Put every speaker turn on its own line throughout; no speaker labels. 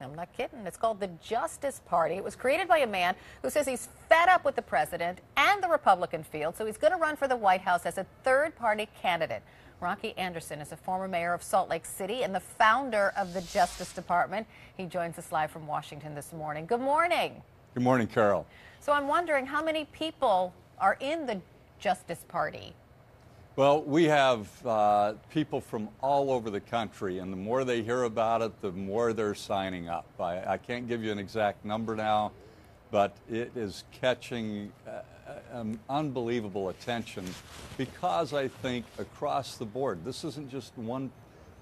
I'm not kidding. It's called the Justice Party. It was created by a man who says he's fed up with the president and the Republican field, so he's going to run for the White House as a third-party candidate. Rocky Anderson is a former mayor of Salt Lake City and the founder of the Justice Department. He joins us live from Washington this morning. Good morning.
Good morning, Carol.
So I'm wondering how many people are in the Justice Party?
Well, we have people from all over the country, and the more they hear about it, the more they're signing up. I can't give you an exact number now, but it is catching unbelievable attention because I think across the board, this isn't just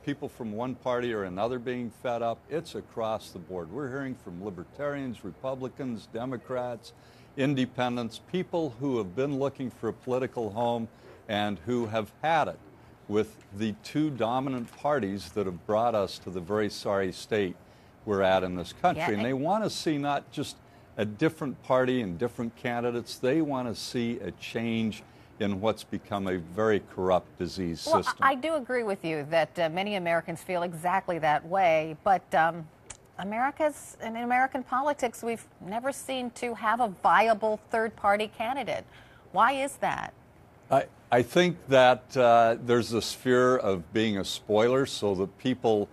people from one party or another being fed up, it's across the board. We're hearing from libertarians, Republicans, Democrats, independents, people who have been looking for a political home and who have had it with the two dominant parties that have brought us to the very sorry state we're at in this country.
Yeah,
and they want to see not just a different party and different candidates, they want to see a change in what's become a very corrupt disease system.
Well, I do agree with you that many Americans feel exactly that way, but in American politics, we've never seemed to have a viable third-party candidate. Why is that?
I think that there's this fear of being a spoiler, so that people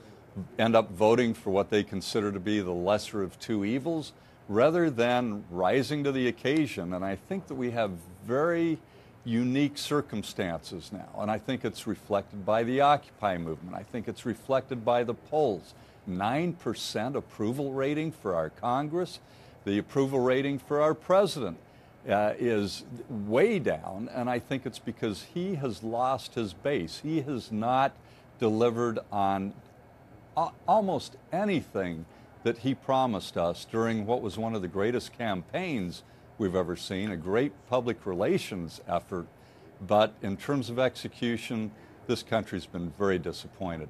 end up voting for what they consider to be the lesser of two evils, rather than rising to the occasion. And I think that we have very unique circumstances now, and I think it's reflected by the Occupy movement. I think it's reflected by the polls. 9% approval rating for our Congress. The approval rating for our president is way down, and I think it's because he has lost his base. He has not delivered on almost anything that he promised us during what was one of the greatest campaigns we've ever seen, a great public relations effort. But in terms of execution, this country's been very disappointed.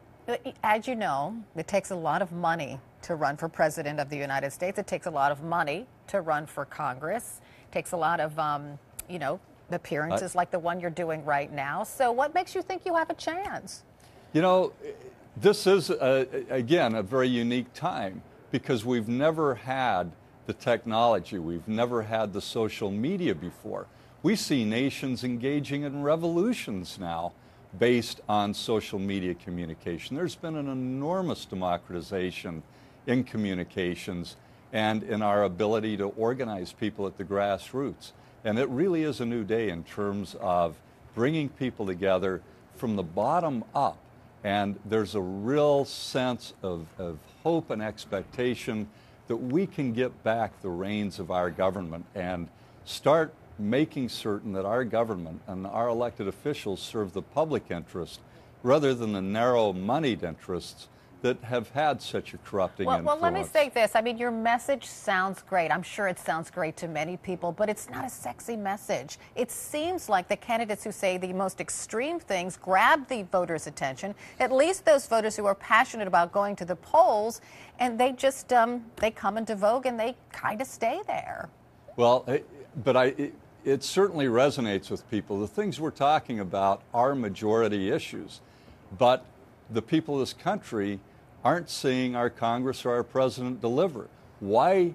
As you know, it takes a lot of money to run for president of the United States. It takes a lot of money to run for Congress. It takes a lot of, appearances like the one you're doing right now. So what makes you think you have a chance?
You know, this is, again, a very unique time because we've never had the technology. We've never had the social media before. We see nations engaging in revolutions now based on social media communication. There's been an enormous democratization in communications and in our ability to organize people at the grassroots. And it really is a new day in terms of bringing people together from the bottom up. And there's a real sense of hope and expectation that we can get back the reins of our government and start making certain that our government and our elected officials serve the public interest rather than the narrow moneyed interests that have had such a corrupting influence.
Well, let me say this. I mean, your message sounds great. I'm sure it sounds great to many people, but it's not a sexy message. It seems like the candidates who say the most extreme things grab the voters' attention, at least those voters who are passionate about going to the polls, and they just, they come into vogue and they kind of stay there.
Well, it certainly resonates with people. The things we're talking about are majority issues, but the people of this country aren't seeing our Congress or our president deliver. Why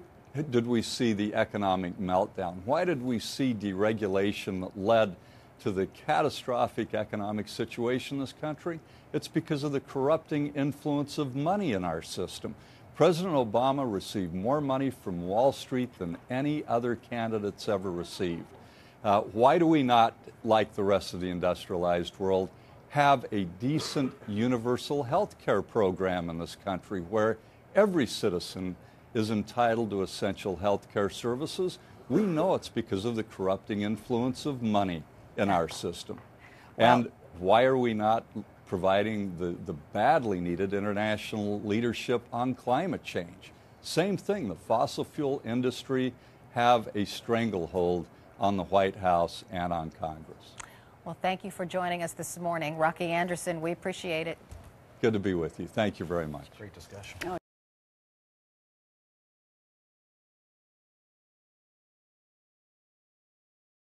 did we see the economic meltdown? Why did we see deregulation that led to the catastrophic economic situation in this country? It's because of the corrupting influence of money in our system. President Obama received more money from Wall Street than any other candidate's ever received. Why do we not, like the rest of the industrialized world, have a decent universal health care program in this country where every citizen is entitled to essential health care services? We know it's because of the corrupting influence of money in our system. And why are we not providing the badly needed international leadership on climate change? Same thing, the fossil fuel industry have a stranglehold on the White House and on Congress.
Well, thank you for joining us this morning. Rocky Anderson, we appreciate it.
Good to be with you. Thank you very much.
Great discussion.